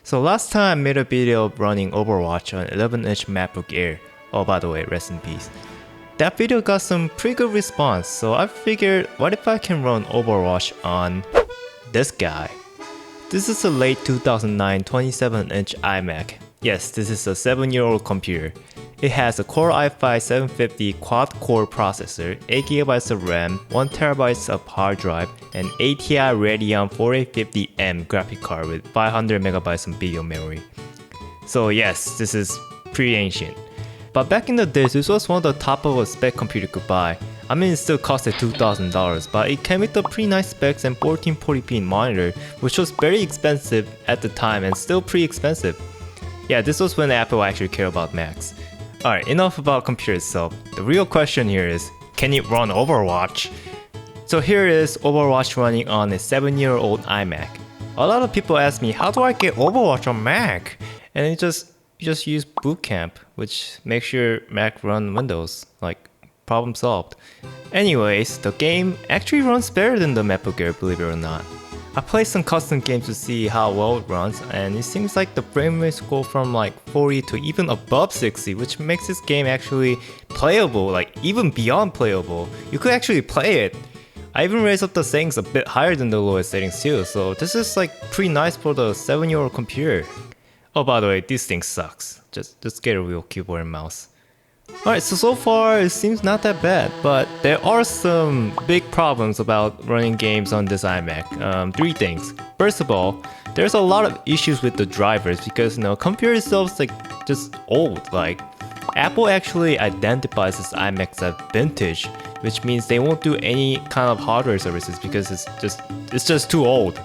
So last time I made a video of running Overwatch on 11-inch MacBook Air. Oh, by the way, rest in peace. That video got some pretty good response, so I figured what if I can run Overwatch on this guy. This is a late 2009 27-inch iMac. Yes, this is a 7-year-old computer. It has a Core i5-750 quad-core processor, 8GB of RAM, 1TB of hard drive, and ATI Radeon 4850M graphic card with 500MB of video memory. So yes, this is pretty ancient. But back in the days, this was one of the top of a spec computer could buy. I mean, it still costed $2,000, but it came with a pretty nice specs and 1440p monitor, which was very expensive at the time and still pretty expensive. Yeah, this was when Apple actually cared about Macs. Alright, enough about computer itself. The real question here is, can it run Overwatch? So here is Overwatch running on a 7-year-old iMac. A lot of people ask me, how do I get Overwatch on Mac? And you just use Bootcamp, which makes your Mac run Windows. Like, problem solved. Anyways, the game actually runs better than the MacBook Air, believe it or not. I played some custom games to see how well it runs, and it seems like the frame rates go from like 40 to even above 60, which makes this game actually playable, like even beyond playable. You could actually play it. I even raised up the settings a bit higher than the lowest settings too, so this is like pretty nice for the 7-year-old computer. Oh, by the way, this thing sucks. Just get a real keyboard and mouse. Alright, so far it seems not that bad, but there are some big problems about running games on this iMac. 3 things. First of all, there's a lot of issues with the drivers because computer itself is like just old. Like, Apple actually identifies this iMac as vintage, which means they won't do any kind of hardware services because it's just too old.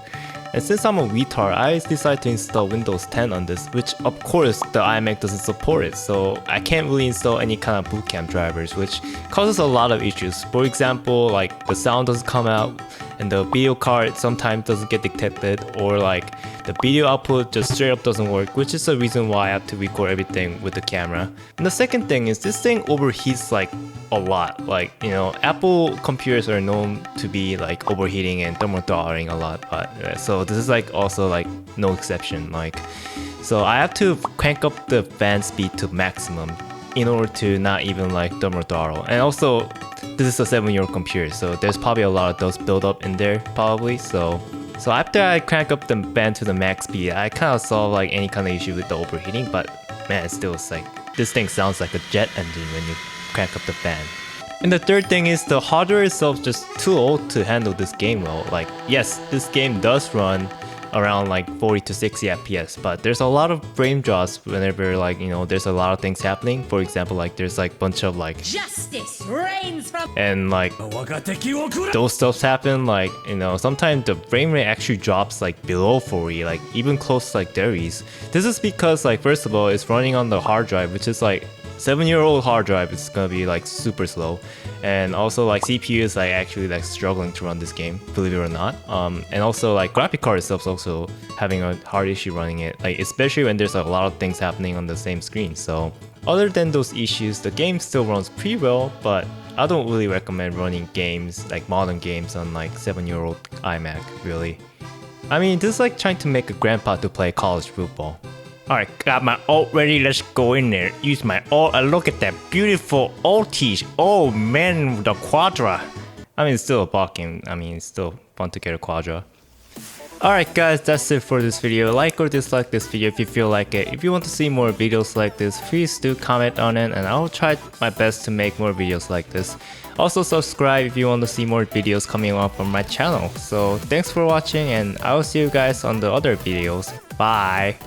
And since I'm a retard, I decided to install Windows 10 on this, which of course the iMac doesn't support it, so I can't really install any kind of Bootcamp drivers, which causes a lot of issues. For example, like the sound doesn't come out, and the video card sometimes doesn't get detected, or like the video output just straight up doesn't work, which is the reason why I have to record everything with the camera. And the second thing is this thing overheats like a lot. Like, Apple computers are known to be like overheating and thermal throttling a lot, but so this is like also like no exception. Like, so I have to crank up the fan speed to maximum in order to not even like thermal throttle. And also, this is a 7-year-old computer, so there's probably a lot of those build up in there probably. So after I crank up the fan to the max speed, I kind of solve like any kind of issue with the overheating, but man, it's still like, this thing sounds like a jet engine when you crank up the fan. And the third thing is the hardware itself just too old to handle this game well. Like, yes, this game does run around like 40 to 60 FPS, but there's a lot of frame drops whenever like, there's a lot of things happening. For example, like there's like bunch of like justice reigns from, and like those stuffs happen, like, sometimes the frame rate actually drops like below 40, like even close to like 30s. This is because like, first of all, it's running on the hard drive, which is like 7-year-old hard drive. It's gonna be like super slow, and also like CPU is like actually like struggling to run this game, believe it or not. And also like graphic card itself is also having a hard issue running it, like especially when there's a lot of things happening on the same screen. So other than those issues, the game still runs pretty well, but I don't really recommend running games like modern games on like 7-year-old iMac, really. I mean, this is like trying to make a grandpa to play college football. Alright, got my ult ready, let's go in there. Use my ult, and look at that beautiful ulties. Oh man, the quadra. I mean, it's still a bot game. I mean, it's still fun to get a quadra. Alright guys, that's it for this video. Like or dislike this video if you feel like it. If you want to see more videos like this, please do comment on it, and I'll try my best to make more videos like this. Also subscribe if you want to see more videos coming up on my channel. So thanks for watching, and I will see you guys on the other videos. Bye!